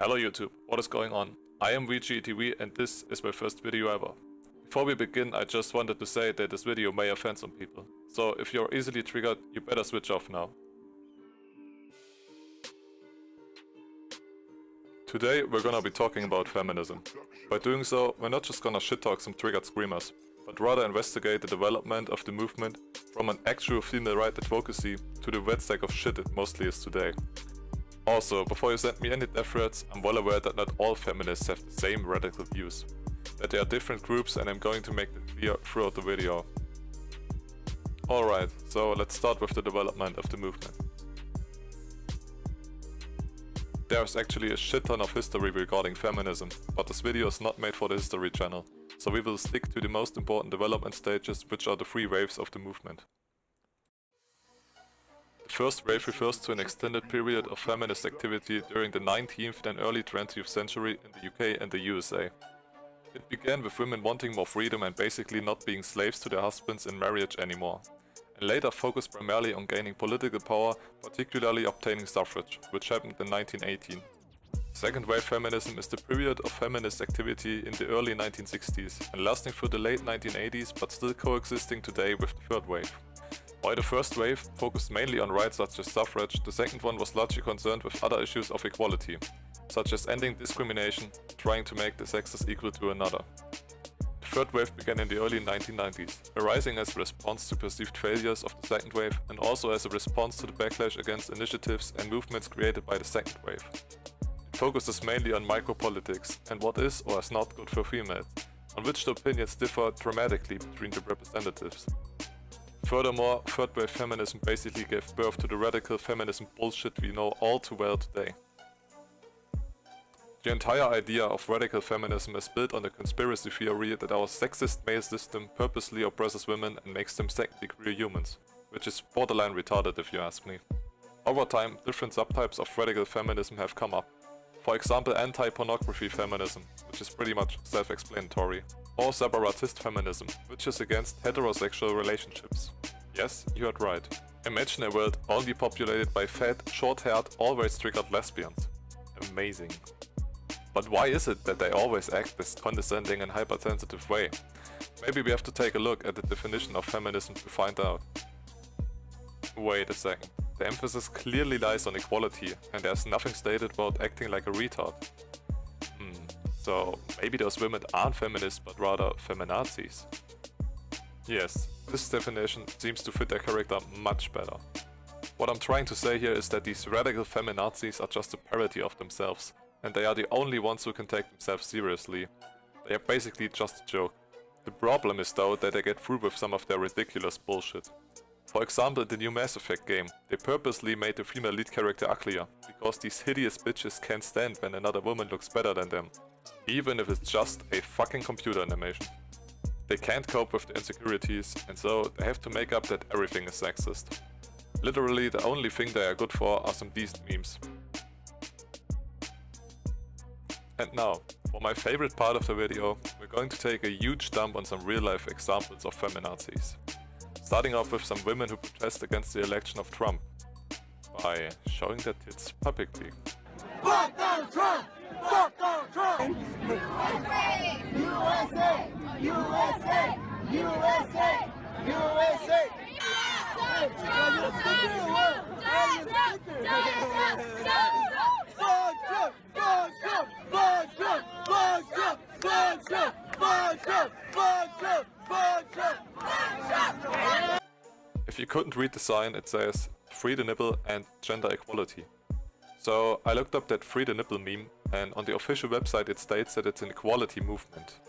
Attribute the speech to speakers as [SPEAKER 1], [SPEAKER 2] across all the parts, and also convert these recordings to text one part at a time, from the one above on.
[SPEAKER 1] Hello YouTube, what is going on? I am VGTV and this is my first video ever. Before we begin, I just wanted to say that this video may offend some people. So if you're easily triggered, you better switch off now. Today we're gonna be talking about feminism. By doing so, we're not just gonna shit talk some triggered screamers, but rather investigate the development of the movement from an actual female right advocacy to the wet sack of shit it mostly is today. Also, before you send me any death threats, I'm well aware that not all feminists have the same radical views. That there are different groups and I'm going to make that clear throughout the video. Alright, so let's start with the development of the movement. There's actually a shit ton of history regarding feminism, but this video is not made for the History channel, so we will stick to the most important development stages, which are the three waves of the movement. The first wave refers to an extended period of feminist activity during the 19th and early 20th century in the UK and the USA. It began with women wanting more freedom and basically not being slaves to their husbands in marriage anymore, and later focused primarily on gaining political power, particularly obtaining suffrage, which happened in 1918. Second wave feminism is the period of feminist activity in the early 1960s and lasting through the late 1980s, but still coexisting today with the third wave. While the first wave focused mainly on rights such as suffrage, the second one was largely concerned with other issues of equality, such as ending discrimination, trying to make the sexes equal to another. The third wave began in the early 1990s, arising as a response to perceived failures of the second wave and also as a response to the backlash against initiatives and movements created by the second wave. It focuses mainly on micropolitics and what is or is not good for females, on which the opinions differ dramatically between the representatives. Furthermore, third wave feminism basically gave birth to the radical feminism bullshit we know all too well today. The entire idea of radical feminism is built on the conspiracy theory that our sexist male system purposely oppresses women and makes them second-degree humans, which is borderline retarded if you ask me. Over time, different subtypes of radical feminism have come up. For example, anti-pornography feminism, which is pretty much self-explanatory, or separatist feminism, which is against heterosexual relationships. Yes, you heard right. Imagine a world only populated by fat, short-haired, always triggered lesbians. Amazing. But why is it that they always act this condescending and hypersensitive way? Maybe we have to take a look at the definition of feminism to find out. Wait a second. The emphasis clearly lies on equality, and there's nothing stated about acting like a retard. So maybe those women aren't feminists but rather feminazis. Yes, this definition seems to fit their character much better. What I'm trying to say here is that these radical feminazis are just a parody of themselves, and they are the only ones who can take themselves seriously. They are basically just a joke. The problem is though that they get through with some of their ridiculous bullshit. For example, in the new Mass Effect game, they purposely made the female lead character uglier, because these hideous bitches can't stand when another woman looks better than them, even if it's just a fucking computer animation. They can't cope with the insecurities, and so they have to make up that everything is sexist. Literally, the only thing they are good for are some decent memes. And now, for my favorite part of the video, we're going to take a huge dump on some real-life examples of feminazis. Starting off with some women who protest against the election of Trump by showing their tits publicly.
[SPEAKER 2] Fuck Donald Trump! Fuck Donald Trump! USA! USA! USA! USA! USA!
[SPEAKER 1] If you couldn't read the sign, it says "Free the nipple" and "Gender equality." So I looked up that "Free the nipple" meme, and on the official website it states that it's an equality movement.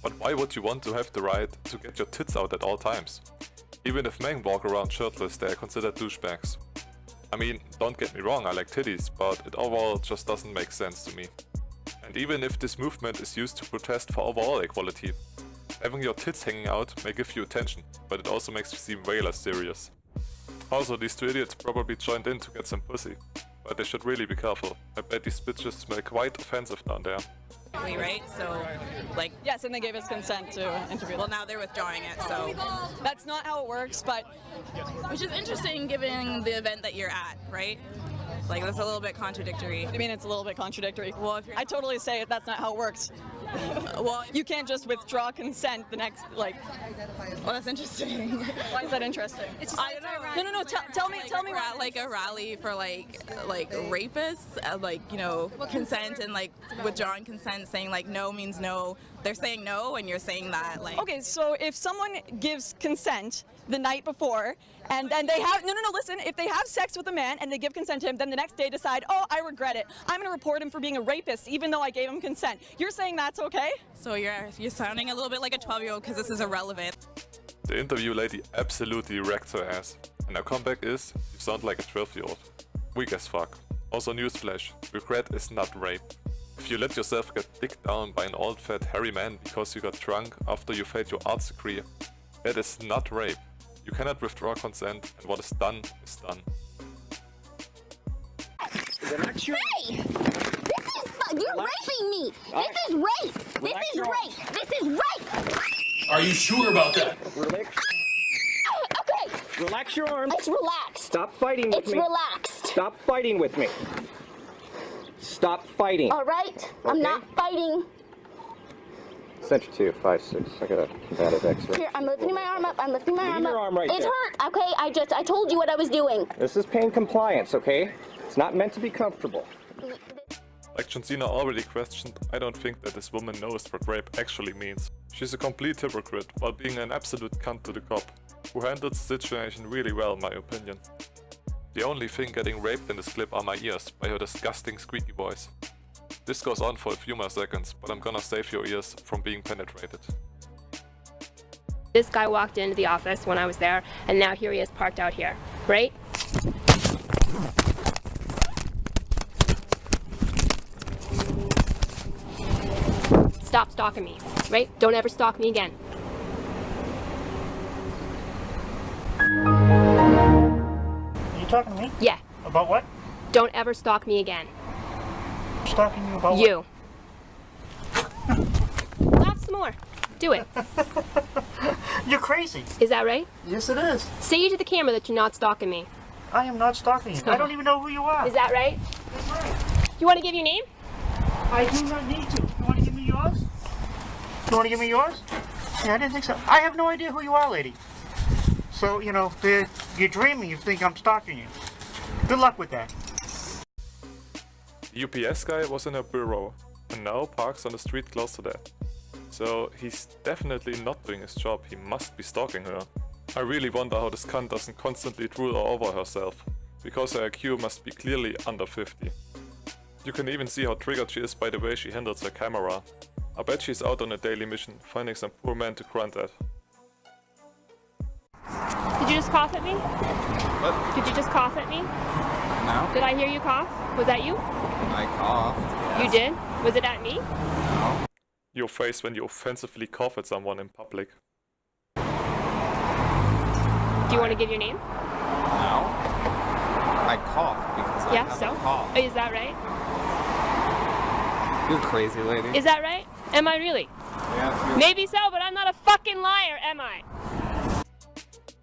[SPEAKER 1] But why would you want to have the right to get your tits out at all times? Even if men walk around shirtless, they are considered douchebags. I mean, don't get me wrong, I like titties, but it overall just doesn't make sense to me. And even if this movement is used to protest for overall equality, having your tits hanging out may give you attention, but it also makes you seem way less serious. Also, these two idiots probably joined in to get some pussy, but they should really be careful. I bet these bitches smell quite offensive down there.
[SPEAKER 3] Right? So, like...
[SPEAKER 4] Yes, and they gave us consent to interview.
[SPEAKER 3] Well, now they're withdrawing it, so...
[SPEAKER 4] That's not how it works, but...
[SPEAKER 3] Which is interesting given the event that you're at, right? Like, that's a little bit contradictory.
[SPEAKER 4] I mean, it's a little bit contradictory.
[SPEAKER 3] Well, if you're
[SPEAKER 4] I totally say that's not how it works.
[SPEAKER 3] well,
[SPEAKER 4] You can't just withdraw consent the next, like,
[SPEAKER 3] well, that's interesting.
[SPEAKER 4] why is that interesting?
[SPEAKER 3] I don't know.
[SPEAKER 4] No, tell me why.
[SPEAKER 3] Like a rally for like rapists, like, you know, consent and like withdrawing consent, saying like no means no. They're saying no, and you're saying that like.
[SPEAKER 4] Okay, so if someone gives consent the night before, and then they have, no, listen, if they have sex with a man and they give consent to him, then the next day decide, oh, I regret it. I'm gonna report him for being a rapist, even though I gave him consent. You're saying that's okay?
[SPEAKER 3] So you're sounding a little bit like a 12-year-old because this is irrelevant.
[SPEAKER 1] The interview lady absolutely wrecked her ass. And her comeback is, you sound like a 12-year-old. Weak as fuck. Also newsflash, regret is not rape. If you let yourself get dicked down by an old fat hairy man because you got drunk after you failed your arts degree, that is not rape. You cannot withdraw consent, and what is done is done.
[SPEAKER 5] Hey! You're raping me! This is rape! This is rape! This is rape!
[SPEAKER 6] Are you sure about that?
[SPEAKER 5] Okay!
[SPEAKER 7] Relax your arms.
[SPEAKER 5] It's relaxed.
[SPEAKER 7] Stop fighting with
[SPEAKER 5] It's
[SPEAKER 7] me.
[SPEAKER 5] relaxed.
[SPEAKER 7] Stop fighting with me. Stop fighting.
[SPEAKER 5] All right? I'm not fighting.
[SPEAKER 7] Center 2, 5, 6. I got a combative X-ray.
[SPEAKER 5] Here, I'm lifting my arm up. I'm lifting my arm up.
[SPEAKER 7] your arm right
[SPEAKER 5] It
[SPEAKER 7] there.
[SPEAKER 5] hurt, okay? I told you what I was doing.
[SPEAKER 7] This is pain compliance, okay? It's not meant to be comfortable.
[SPEAKER 1] Like John Cena already questioned, I don't think that this woman knows what rape actually means. She's a complete hypocrite while being an absolute cunt to the cop, who handled the situation really well in my opinion. The only thing getting raped in this clip are my ears by her disgusting squeaky voice. This goes on for a few more seconds, but I'm gonna save your ears from being penetrated.
[SPEAKER 8] This guy walked into the office when I was there, and now here he is parked out here, right? Stop stalking me, right? Don't ever stalk me again.
[SPEAKER 9] Are you talking to me?
[SPEAKER 8] Yeah,
[SPEAKER 9] About what?
[SPEAKER 8] don't ever stalk me again.
[SPEAKER 9] Stalking you about
[SPEAKER 8] You. Laugh some more. Do it.
[SPEAKER 9] what? You're crazy.
[SPEAKER 8] Is that right?
[SPEAKER 9] Yes, it is.
[SPEAKER 8] Say to the camera that you're not stalking me.
[SPEAKER 9] I am not stalking you. I don't even know who you are.
[SPEAKER 8] Is that right?
[SPEAKER 9] That's right.
[SPEAKER 8] You want to give your name?
[SPEAKER 9] I do not need to. You want to give me yours? You want to give me yours? Yeah, I didn't think so. I have no idea who you are, lady. So, you know, you're dreaming. You think I'm stalking you. Good luck with that.
[SPEAKER 1] The UPS guy was in her bureau, and now parks on the street close to that. So he's definitely not doing his job, he must be stalking her. I really wonder how this cunt doesn't constantly drool over herself, because her IQ must be clearly under 50. You can even see how triggered she is by the way she handles her camera. I bet she's out on a daily mission, finding some poor man to grunt at.
[SPEAKER 8] Did you just cough at me?
[SPEAKER 10] What?
[SPEAKER 8] Did you just cough at me?
[SPEAKER 10] No.
[SPEAKER 8] Did I hear you cough? Was that you?
[SPEAKER 10] I coughed.
[SPEAKER 8] You did? Was it at me?
[SPEAKER 10] No.
[SPEAKER 1] Your face when you offensively cough at someone in public.
[SPEAKER 8] Do you want to give your name?
[SPEAKER 10] No. I coughed because I
[SPEAKER 8] Yeah,
[SPEAKER 10] have
[SPEAKER 8] so?
[SPEAKER 10] a cough.
[SPEAKER 8] Is that right?
[SPEAKER 10] You're crazy, lady.
[SPEAKER 8] Is that right? Am I really?
[SPEAKER 10] Yeah,
[SPEAKER 8] Maybe so, but I'm not a fucking liar, am I?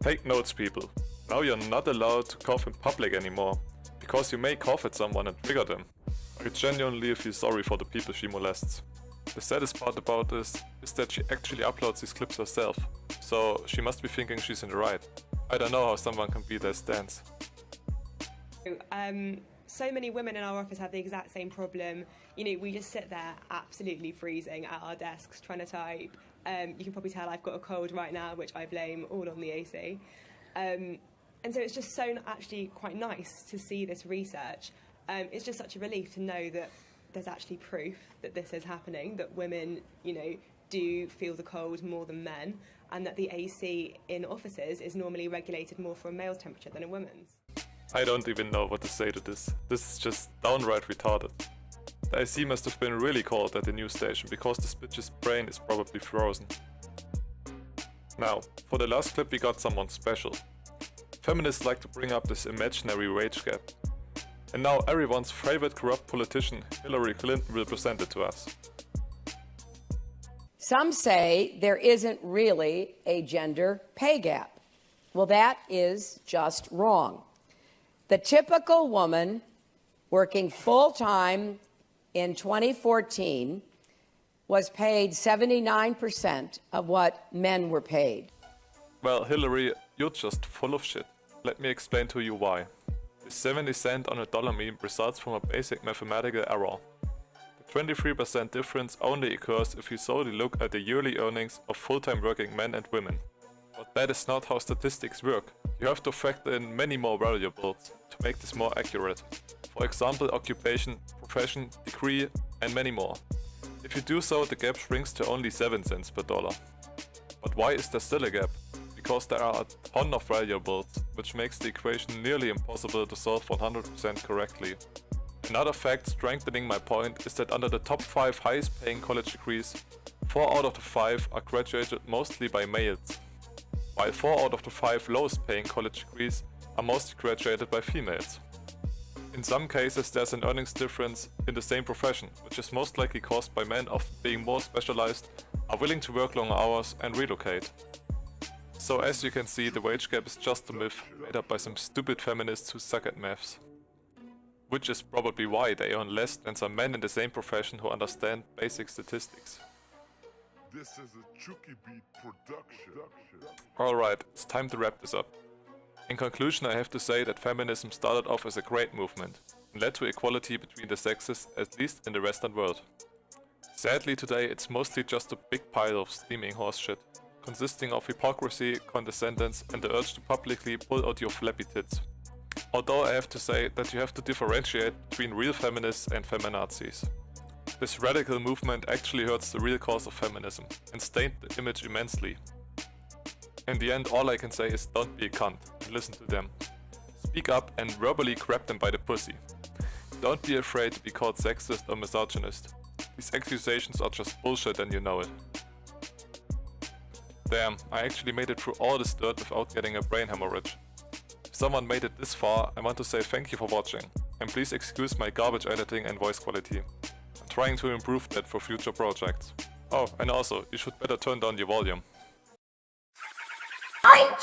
[SPEAKER 1] Take notes, people. Now you're not allowed to cough in public anymore, because you may cough at someone and trigger them. I genuinely feel sorry for the people she molests. The saddest part about this is that she actually uploads these clips herself, so she must be thinking she's in the right. I don't know how someone can be that stance.
[SPEAKER 11] So many women in our office have the exact same problem. You know, we just sit there absolutely freezing at our desks trying to type. You can probably tell I've got a cold right now, which I blame all on the AC. And so it's just so actually quite nice to see this research. It's just such a relief to know that there's actually proof that this is happening, that women, you know, do feel the cold more than men, and that the AC in offices is normally regulated more for a male's temperature than a woman's.
[SPEAKER 1] I don't even know what to say to this. This is just downright retarded. The IC must have been really cold at the news station because this bitch's brain is probably frozen. Now, for the last clip we got someone special. Feminists like to bring up this imaginary wage gap. And now everyone's favorite corrupt politician, Hillary Clinton, will present it to us.
[SPEAKER 12] Some say there isn't really a gender pay gap. Well, that is just wrong. The typical woman working full-time in 2014 was paid 79% of what men were paid.
[SPEAKER 1] Well, Hillary, you're just full of shit. Let me explain to you why. The 70 cent on a dollar meme results from a basic mathematical error. The 23% difference only occurs if you solely look at the yearly earnings of full-time working men and women. But that is not how statistics work. You have to factor in many more variables to make this more accurate. For example, occupation, profession, degree, and many more. If you do so, the gap shrinks to only 7 cents per dollar. But why is there still a gap? Because there are a ton of variables, which makes the equation nearly impossible to solve 100% correctly. Another fact strengthening my point is that under the top 5 highest paying college degrees, 4 out of the 5 are graduated mostly by males, while 4 out of the 5 lowest paying college degrees are mostly graduated by females. In some cases there's an earnings difference in the same profession, which is most likely caused by men often being more specialized, are willing to work longer hours and relocate. So as you can see, the wage gap is just a myth made up by some stupid feminists who suck at maths. Which is probably why they earn less than some men in the same profession who understand basic statistics.
[SPEAKER 13] This is a Chucky Beat production.
[SPEAKER 1] Alright, it's time to wrap this up. In conclusion, I have to say that feminism started off as a great movement and led to equality between the sexes, at least in the Western world. Sadly today it's mostly just a big pile of steaming horseshit, consisting of hypocrisy, condescendence and the urge to publicly pull out your flappy tits. Although I have to say that you have to differentiate between real feminists and feminazis. This radical movement actually hurts the real cause of feminism and stained the image immensely. In the end, all I can say is don't be a cunt and listen to them. Speak up and verbally grab them by the pussy. Don't be afraid to be called sexist or misogynist. These accusations are just bullshit and you know it. Damn, I actually made it through all this dirt without getting a brain hemorrhage. If someone made it this far, I want to say thank you for watching, and please excuse my garbage editing and voice quality. I'm trying to improve that for future projects. Oh, and also, you should better turn down your volume.
[SPEAKER 2] I'm